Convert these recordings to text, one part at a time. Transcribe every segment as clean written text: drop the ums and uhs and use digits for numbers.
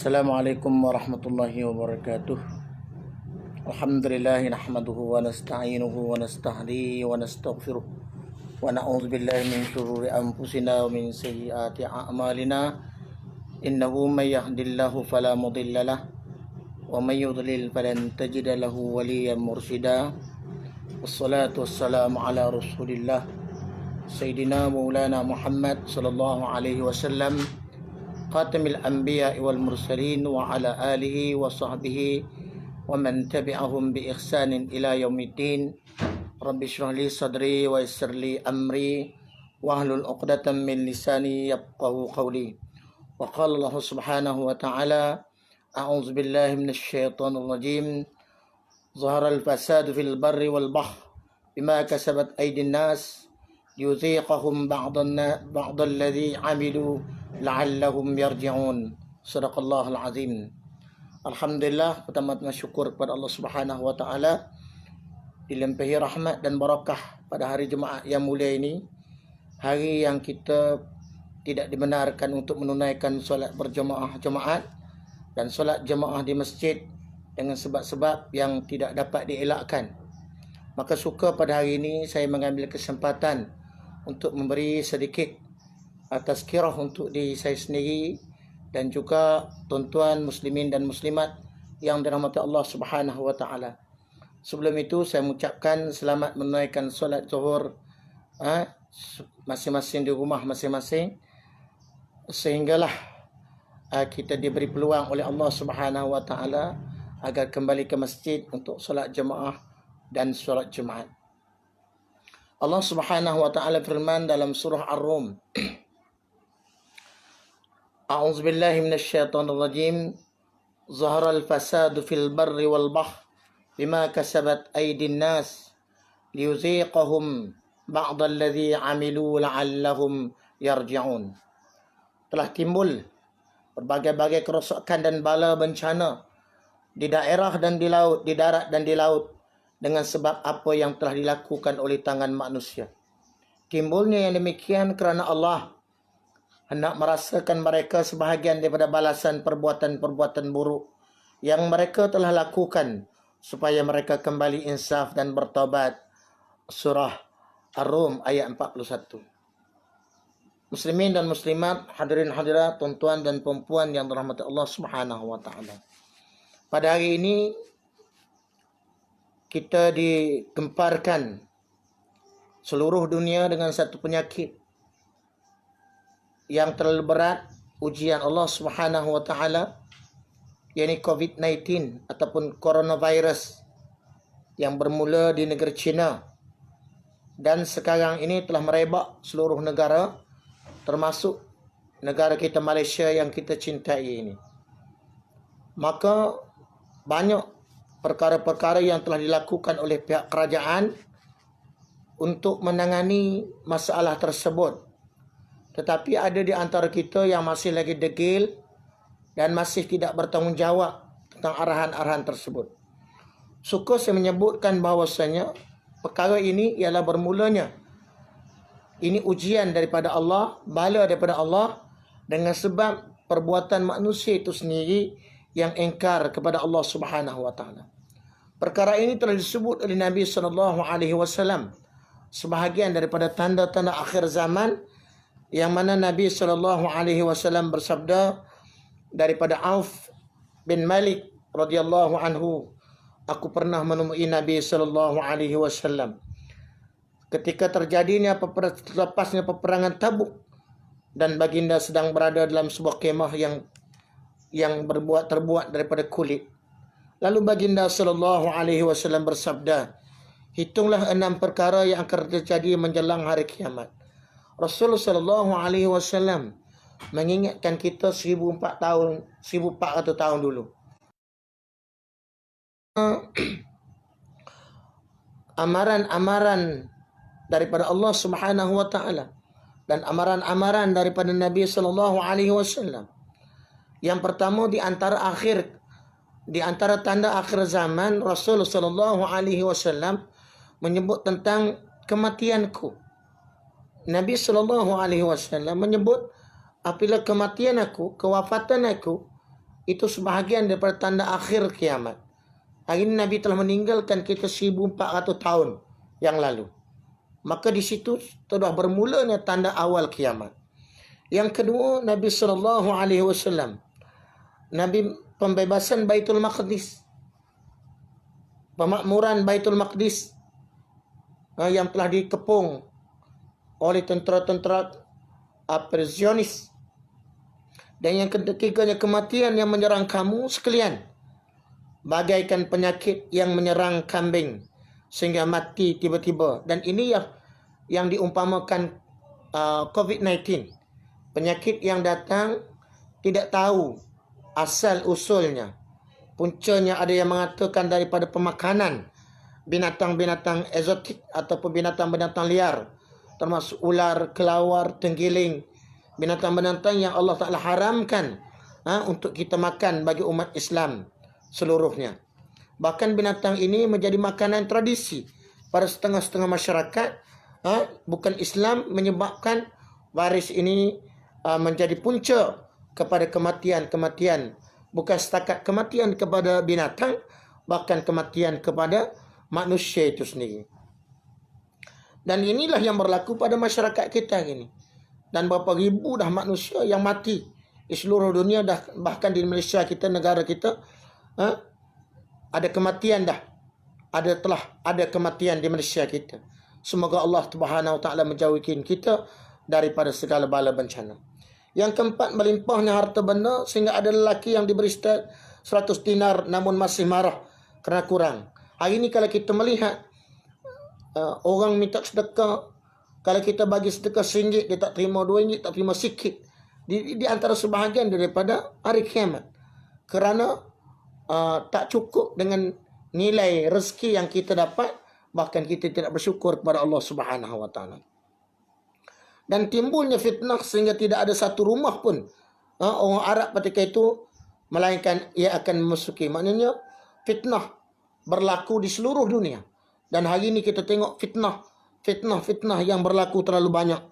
Assalamualaikum warahmatullahi wabarakatuh. Alhamdulillah nahmaduhu wa nasta'inuhu wa nastahdihi wa nastaghfiruh wa na'udzu billahi min shururi anfusina wa min sayyiati a'malina. Innahu may yahdihillahu fala mudilla lahu wa may yudlil falan tajida lahu waliyyan mursyida. Wassalatu wassalamu ala Rasulillah Sayyidina Maulana Muhammad sallallahu alaihi wasallam, Khatamil Anbiya wal Mursalin, wa ala alihi wa sahbihi wa man tabi'ahum bi ihsanin ila yaumiddin. Rabbi shrah li sadri wa yassir li amri wa hlul 'uqdatam min lisani yafqahu qawli. Wa qala Allah subhanahu wa ta'ala, a'udzu billahi minasy syaithanir rajim. Zahara al-fasadu fil barri wal bahr bima kasabat aydin nas liyuziqahum ba'dal ladzi 'amilu la'allahum yarji'un. Shadaqallahul azim. Alhamdulillah, pertama-tama syukur kepada Allah Subhanahu wa taala dilimpahi rahmat dan barakah pada hari Jumaat yang mulia ini, hari yang kita tidak dibenarkan untuk menunaikan solat berjemaah Jumaat dan solat jemaah di masjid dengan sebab-sebab yang tidak dapat dielakkan. Maka suka pada hari ini saya mengambil kesempatan untuk memberi sedikit tazkirah untuk diri saya sendiri dan juga tuan-tuan muslimin dan muslimat yang dirahmati Allah Subhanahu wa taala. Sebelum itu saya mengucapkan selamat menunaikan solat zuhur masing-masing di rumah masing-masing, sehinggalah kita diberi peluang oleh Allah Subhanahu wa taala agar kembali ke masjid untuk solat jemaah dan solat Jumaat. Allah Subhanahu wa taala firman dalam surah Ar-Rum, A'udzu billahi minasy syaithanir rajim. Zaharal fasadu fil barri wal bahr bima kasabat aydin nas liyuziqahum ba'dal ladzi 'amilu la'allahum yarji'un. Telah timbul berbagai-bagai kerosakan dan bala bencana di daerah dan di laut, di darat dan di laut, dengan sebab apa yang telah dilakukan oleh tangan manusia. Timbulnya yang demikian kerana Allah hendak merasakan mereka sebahagian daripada balasan perbuatan-perbuatan buruk yang mereka telah lakukan, supaya mereka kembali insaf dan bertaubat. Surah Ar-Rum ayat 41. Muslimin dan muslimat, hadirin hadirat, tuan-tuan dan puan-puan yang dirahmati Allah Subhanahu wa taala. Pada hari ini kita digemparkan seluruh dunia dengan satu penyakit yang terlalu berat, ujian Allah Subhanahu wa taala, yakni COVID-19 ataupun coronavirus yang bermula di negeri China dan sekarang ini telah merebak seluruh negara, termasuk negara kita Malaysia yang kita cintai ini. Maka banyak perkara-perkara yang telah dilakukan oleh pihak kerajaan untuk menangani masalah tersebut. Tetapi ada di antara kita yang masih lagi degil dan masih tidak bertanggungjawab tentang arahan-arahan tersebut. Suka saya menyebutkan bahawasanya perkara ini ialah bermulanya, ini ujian daripada Allah, bala daripada Allah, dengan sebab perbuatan manusia itu sendiri yang engkar kepada Allah Subhanahu wa taala. Perkara ini telah disebut oleh Nabi sallallahu alaihi wasallam sebahagian daripada tanda-tanda akhir zaman, yang mana Nabi sallallahu alaihi wasallam bersabda daripada Auf bin Malik radhiyallahu anhu, aku pernah menemui Nabi sallallahu alaihi wasallam ketika terjadinya lepasnya peperangan Tabuk, dan baginda sedang berada dalam sebuah kemah yang terbuat daripada kulit. Lalu baginda sallallahu alaihi wasallam bersabda, hitunglah 6 perkara yang akan terjadi menjelang hari kiamat. Rasulullah sallallahu alaihi wasallam mengingatkan kita 1400 tahun dulu. Amaran-amaran daripada Allah Subhanahu wa taala dan amaran-amaran daripada Nabi sallallahu alaihi wasallam. Yang pertama, di antara tanda akhir zaman, Rasulullah sallallahu alaihi wasallam menyebut tentang kematianku. Nabi sallallahu alaihi wasallam menyebut apabila kematian aku, kewafatan aku, itu sebahagian daripada tanda akhir kiamat. Hari ini Nabi telah meninggalkan kita 1400 tahun yang lalu. Maka di situ sudah bermulanya tanda awal kiamat. Yang kedua, Nabi SAW, Nabi pembebasan Baitul Maqdis, pemakmuran Baitul Maqdis yang telah dikepung oleh tentera-tentera Zionis. Dan yang ketiganya, kematian yang menyerang kamu sekalian, bagaikan penyakit yang menyerang kambing sehingga mati tiba-tiba. Dan ini yang diumpamakan COVID-19, penyakit yang datang tidak tahu asal usulnya. Puncanya ada yang mengatakan daripada pemakanan binatang-binatang eksotik ataupun binatang-binatang liar, termasuk ular, kelawar, tenggiling, binatang-binatang yang Allah Ta'ala haramkan untuk kita makan bagi umat Islam seluruhnya. Bahkan binatang ini menjadi makanan tradisi pada setengah-setengah masyarakat bukan Islam, menyebabkan virus ini menjadi punca kepada kematian-kematian. Bukan setakat kematian kepada binatang, bahkan kematian kepada manusia itu sendiri. Dan inilah yang berlaku pada masyarakat kita ini. Dan berapa ribu dah manusia yang mati di seluruh dunia, dah bahkan di Malaysia kita, negara kita, ada kematian dah. Telah ada kematian di Malaysia kita. Semoga Allah Subhanahu Wa Taala menjauhkan kita daripada segala bala bencana. Yang keempat, melimpahnya harta benda sehingga ada lelaki yang diberi 100 dinar namun masih marah kerana kurang. Hari ini kalau kita melihat orang minta sedekah, kalau kita bagi sedekah RM1, dia tak terima RM2, tak terima sikit. Di antara sebahagian daripada hari kiamat. Kerana tak cukup dengan nilai rezeki yang kita dapat, bahkan kita tidak bersyukur kepada Allah Subhanahu Wa Taala. Dan timbulnya fitnah sehingga tidak ada satu rumah pun orang Arab ketika itu melainkan ia akan memasuki. Maknanya fitnah berlaku di seluruh dunia. Dan hari ini kita tengok fitnah yang berlaku terlalu banyak.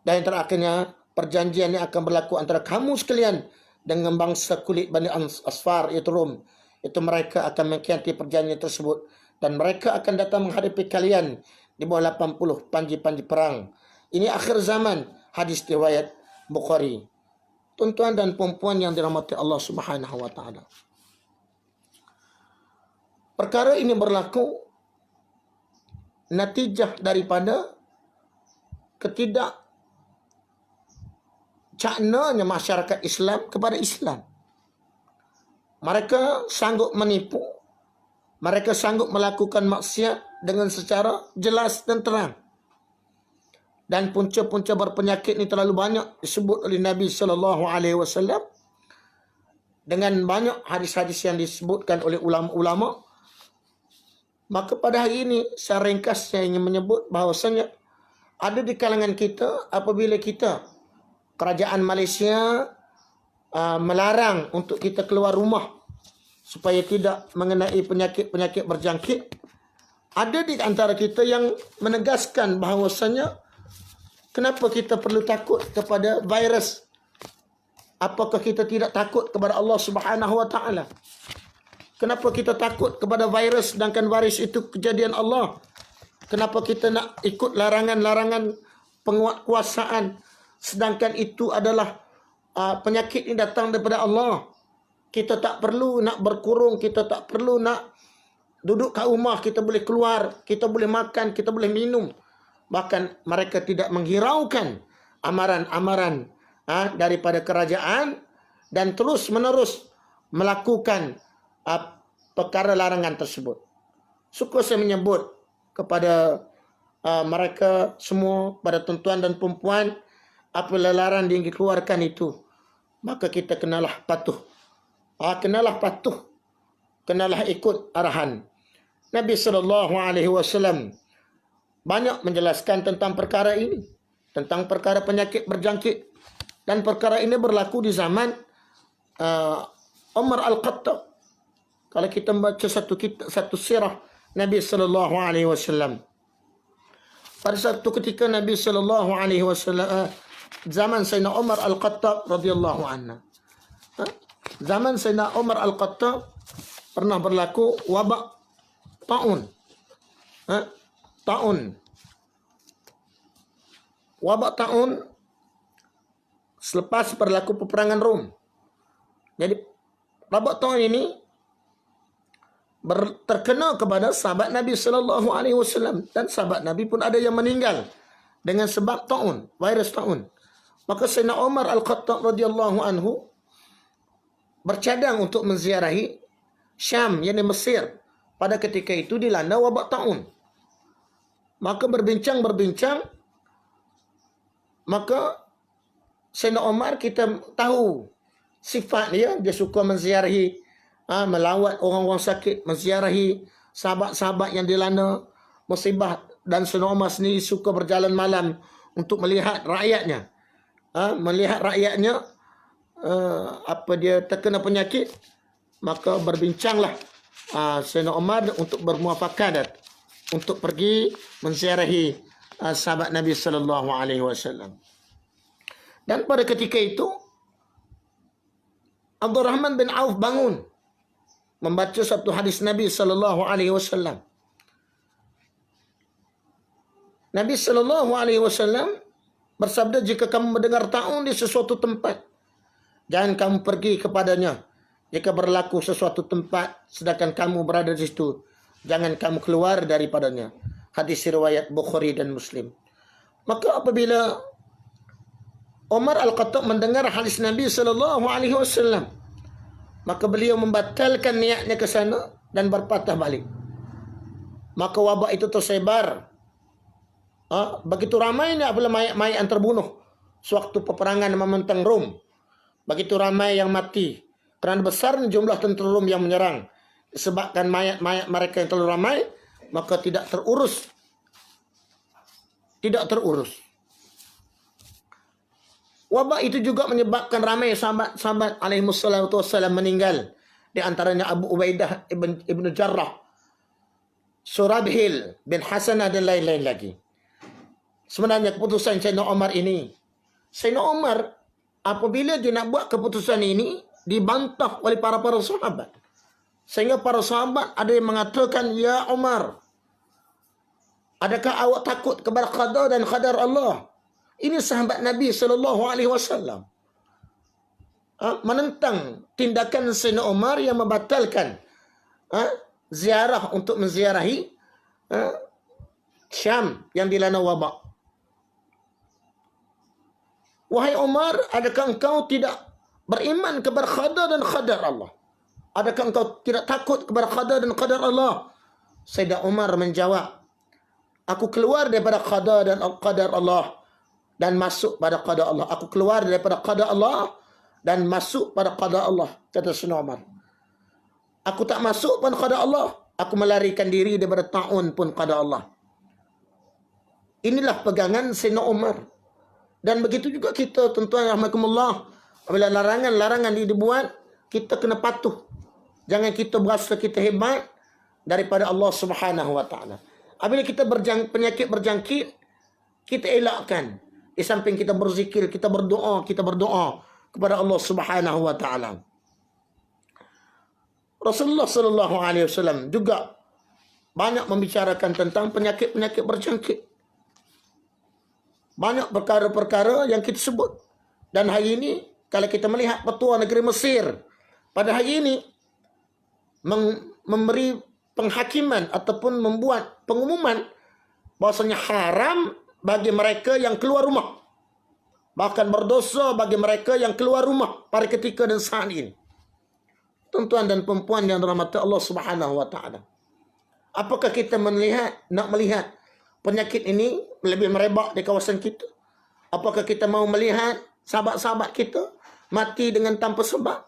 Dan yang terakhirnya, perjanjian yang akan berlaku antara kamu sekalian dengan bangsa kulit Bani Asfar, iaitu Rom. Itu mereka akan mengkhianati perjanjian tersebut. Dan mereka akan datang menghadapi kalian di bawah 80 panji-panji perang. Ini akhir zaman, hadis riwayat Bukhari. Tuan-tuan dan puan-puan yang dirahmati Allah Subhanahu Wa Taala. Perkara ini berlaku natijah daripada caknanya masyarakat Islam kepada Islam. Mereka sanggup menipu, mereka sanggup melakukan maksiat dengan secara jelas dan terang. Dan punca-punca berpenyakit ini terlalu banyak disebut oleh Nabi SAW dengan banyak hadis-hadis yang disebutkan oleh ulama-ulama. Maka pada hari ini saya ringkas, saya ingin menyebut bahawasanya ada di kalangan kita apabila kita, kerajaan Malaysia melarang untuk kita keluar rumah supaya tidak mengenai penyakit-penyakit berjangkit. Ada di antara kita yang menegaskan bahawasanya kenapa kita perlu takut kepada virus? Apakah kita tidak takut kepada Allah Subhanahu Wa Taala? Kenapa kita takut kepada virus sedangkan virus itu kejadian Allah? Kenapa kita nak ikut larangan-larangan penguatkuasaan sedangkan itu adalah penyakit ini datang daripada Allah? Kita tak perlu nak berkurung, kita tak perlu nak duduk kat rumah, kita boleh keluar, kita boleh makan, kita boleh minum. Bahkan mereka tidak menghiraukan amaran-amaran daripada kerajaan dan terus menerus melakukan perkara larangan tersebut. Suka saya menyebut kepada mereka semua, pada tuan-tuan dan perempuan, apabila larangan yang dikeluarkan itu, maka kita kenalah patuh. Kenalah ikut arahan. Nabi SAW banyak menjelaskan tentang perkara ini, tentang perkara penyakit berjangkit, dan perkara ini berlaku di zaman Umar Al-Khattab. Kalau kita baca satu sirah Nabi SAW, pada satu ketika Nabi SAW zaman Sayyidina Umar Al-Khattab radhiyallahu anhu, zaman Sayyidina Umar Al-Khattab pernah berlaku wabak taun. Taun. Wabak taun selepas berlaku peperangan Rom. Jadi wabak taun ini terkena kepada sahabat Nabi sallallahu alaihi wasallam, dan sahabat Nabi pun ada yang meninggal dengan sebab taun, virus taun. Maka Sayyidina Umar Al-Khattab radhiyallahu anhu bercadang untuk menziarahi Syam, yakni Mesir. Pada ketika itu dilanda wabak taun. Maka berbincang, maka Sayyidina Umar, kita tahu sifat dia suka menziarahi, melawat orang-orang sakit, menziarahi sahabat-sahabat yang dilanda musibah, dan Sayyidina Umar sendiri suka berjalan malam untuk melihat rakyatnya. Dia terkena penyakit, maka berbincanglah Sayyidina Umar untuk bermuafakat untuk pergi menziarahi sahabat Nabi sallallahu alaihi wasallam. Dan pada ketika itu Abdurrahman bin Auf bangun membaca satu hadis Nabi sallallahu alaihi wasallam. Nabi sallallahu alaihi wasallam bersabda, jika kamu mendengar taun di sesuatu tempat, jangan kamu pergi kepadanya. Jika berlaku sesuatu tempat sedangkan kamu berada di situ, jangan kamu keluar daripadanya. Hadis riwayat Bukhari dan Muslim. Maka apabila Umar Al-Khattab mendengar hadis Nabi sallallahu alaihi wasallam, maka beliau membatalkan niatnya ke sana dan berpatah balik. Maka wabak itu tersebar. Begitu ramainya apabila mayat-mayat yang terbunuh sewaktu peperangan membentang Rom. Begitu ramai yang mati kerana besar jumlah tentera Rom yang menyerang. Disebabkan mayat-mayat mereka yang terlalu ramai, maka tidak terurus. Wabak itu juga menyebabkan ramai sahabat-sahabat alaihi wassalatu wassalam meninggal. Di antaranya Abu Ubaidah ibn Jarrah, Surabhil bin Hasanah, dan lain-lain lagi. Sebenarnya keputusan Sayyidina Umar ini, Sayyidina Umar apabila dia nak buat keputusan ini, dibantah oleh para sahabat. Sehingga para sahabat ada yang mengatakan, ya Umar, adakah awak takut kepada qada dan qadar Allah? Ini sahabat Nabi sallallahu alaihi wasallam menentang tindakan Sayyidina Umar yang membatalkan ziarah untuk menziarahi Syam yang dilanda wabak. Wahai Umar, adakah engkau tidak beriman kepada qada dan qadar Allah? Adakah engkau tidak takut kepada qada dan qadar Allah? Sayyidina Umar menjawab, aku keluar daripada qada dan qadar Allah dan masuk pada qada Allah. Aku keluar daripada qada Allah dan masuk pada qada Allah, kata Sayyidina Umar. Aku tak masuk pada qada Allah, aku melarikan diri daripada ta'un pun qada Allah. Inilah pegangan Sayyidina Umar. Dan begitu juga kita, tuan-tuan rahmatullah, apabila larangan-larangan dibuat, kita kena patuh. Jangan kita berasa kita hebat daripada Allah Subhanahu wa taala. Apabila kita penyakit berjangkit, kita elakkan. Di samping kita berzikir, kita berdoa kepada Allah Subhanahu wa taala. Rasulullah sallallahu alaihi wasallam juga banyak membicarakan tentang penyakit-penyakit berjangkit. Banyak perkara-perkara yang kita sebut. Dan hari ini, kalau kita melihat petua negeri Mesir, pada hari ini memberi penghakiman ataupun membuat pengumuman bahwasanya haram bagi mereka yang keluar rumah. Bahkan berdosa bagi mereka yang keluar rumah pada ketika dan saat ini. Tuan-tuan dan perempuan yang dirahmati Allah Subhanahu wa taala. Apakah kita nak melihat penyakit ini lebih merebak di kawasan kita? Apakah kita mau melihat sahabat-sahabat kita mati dengan tanpa sebab?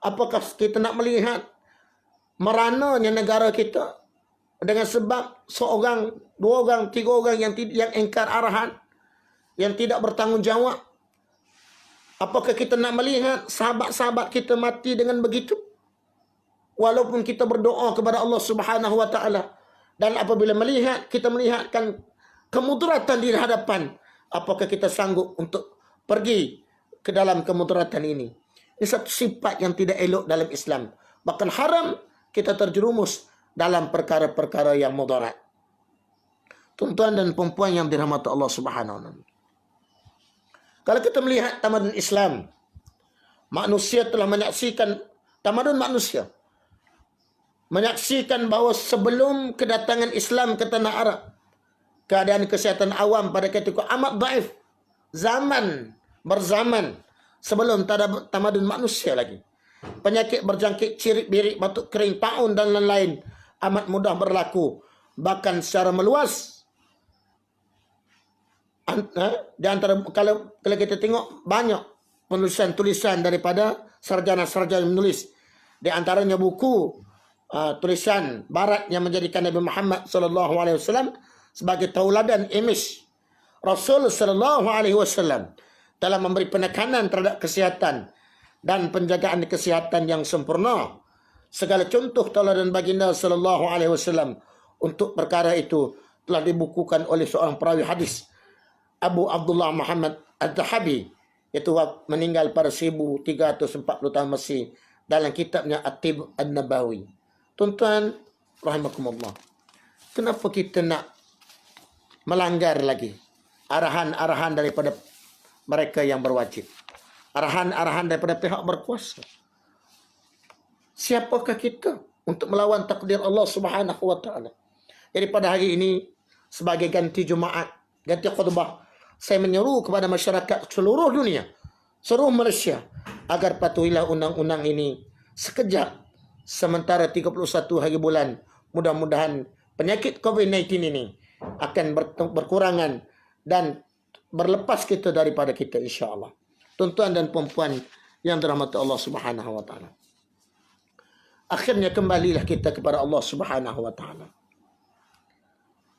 Apakah kita nak melihat merananya negara kita dengan sebab seorang, dua orang, tiga orang yang ingkar arahan, yang tidak bertanggungjawab? Apakah kita nak melihat sahabat-sahabat kita mati dengan begitu? Walaupun kita berdoa kepada Allah Subhanahu wa taala, dan apabila kita melihatkan kemudaratan di hadapan, apakah kita sanggup untuk pergi ke dalam kemudaratan ini? Ini satu sifat yang tidak elok dalam Islam. Bahkan haram kita terjerumus dalam perkara-perkara yang mudarat. Tuan-tuan dan puan yang dirahmati Allah Subhanahu wa taala. Kalau kita melihat tamadun Islam, manusia telah menyaksikan tamadun manusia. Menyaksikan bahawa sebelum kedatangan Islam ke tanah Arab, keadaan kesihatan awam pada ketika amat daif. Berzaman sebelum tamadun manusia lagi. Penyakit berjangkit, cirit-birit, batuk kering, taun dan lain-lain amat mudah berlaku. Bahkan secara meluas. Di antara kalau kita tengok banyak tulisan-tulisan daripada sarjana-sarjana menulis. Di antaranya buku tulisan barat yang menjadikan Nabi Muhammad SAW sebagai tauladan image. Rasul SAW telah memberi penekanan terhadap kesihatan dan penjagaan kesihatan yang sempurna. Segala contoh tauladan baginda SAW untuk perkara itu telah dibukukan oleh seorang perawi hadis, Abu Abdullah Muhammad Al-Zahabi, iaitu meninggal pada 1340 tahun Masih, dalam kitabnya At-Tib An-Nabawi. Tuan-tuan rahimakumullah, kenapa kita nak melanggar lagi arahan-arahan daripada mereka yang berwajib, arahan-arahan daripada pihak berkuasa? Siapakah kita untuk melawan takdir Allah Subhanahu wa taala? Jadi pada hari ini, sebagai ganti Jumaat, ganti khutbah, saya menyeru kepada masyarakat seluruh dunia, seluruh Malaysia, agar patuhilah undang-undang ini sekejap sementara 31 hari bulan. Mudah-mudahan penyakit COVID-19 ini akan berkurangan dan berlepas kita daripada kita, insya-Allah. Tuan-tuan dan puan-puan yang dirahmati Allah Subhanahu wa taala. Akhirnya kembalilah kita kepada Allah Subhanahu wa taala.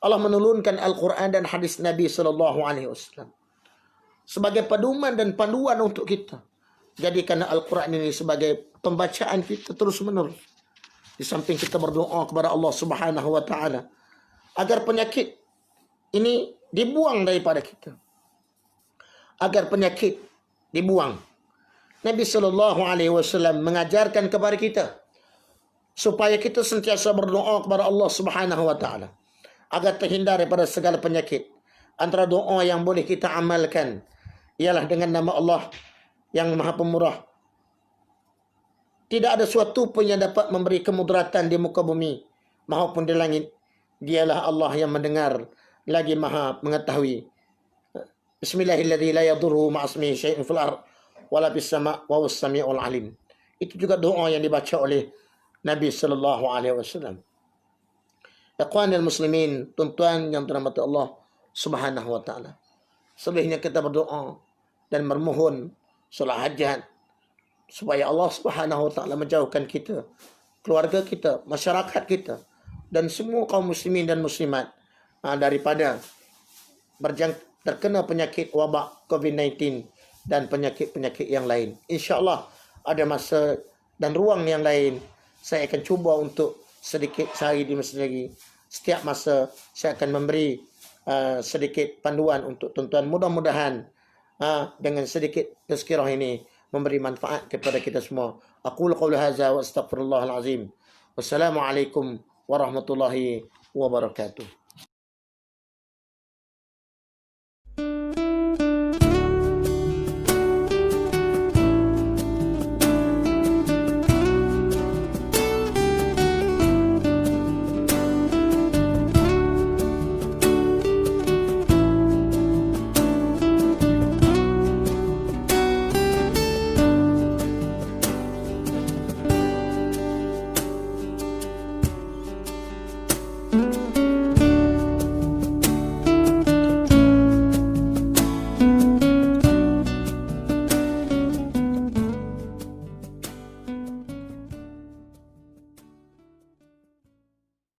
Allah menurunkan Al-Quran dan hadis Nabi SAW sebagai pedoman dan panduan untuk kita. Jadikan Al-Quran ini sebagai pembacaan kita terus menerus. Di samping kita berdoa kepada Allah Subhanahu wa taala agar penyakit ini dibuang daripada kita. Agar penyakit dibuang. Nabi SAW mengajarkan kepada kita supaya kita sentiasa berdoa kepada Allah Subhanahu wa taala agar terhindar daripada segala penyakit. Antara doa yang boleh kita amalkan ialah dengan nama Allah yang Maha Pemurah. Tidak ada sesuatu pun yang dapat memberi kemudaratan di muka bumi maupun di langit. Dialah Allah yang mendengar lagi Maha mengetahui. Bismillahirrahmanirrahim. La yadurru ma'asmihi syai'un fil ardh wala fis sama' wa huwas samiul alim. Itu juga doa yang dibaca oleh Nabi sallallahu alaihi wasallam. Ikhwanil muslimin, tuan-tuan yang dirahmati Allah Subhanahu wa taala. Sebaiknya kita berdoa dan memohon solat hajat supaya Allah Subhanahu wa taala menjauhkan kita, keluarga kita, masyarakat kita dan semua kaum muslimin dan muslimat daripada terkena penyakit wabak COVID-19 dan penyakit-penyakit yang lain. Insya-Allah ada masa dan ruang yang lain saya akan cuba untuk sedikit sehari di masjid lagi. Setiap masa saya akan memberi sedikit panduan untuk tuan-tuan. Mudah-mudahan dengan sedikit tazkirah ini memberi manfaat kepada kita semua. Aqulu qawli hadza wa astaghfirullahal azim. Wassalamualaikum warahmatullahi wabarakatuh.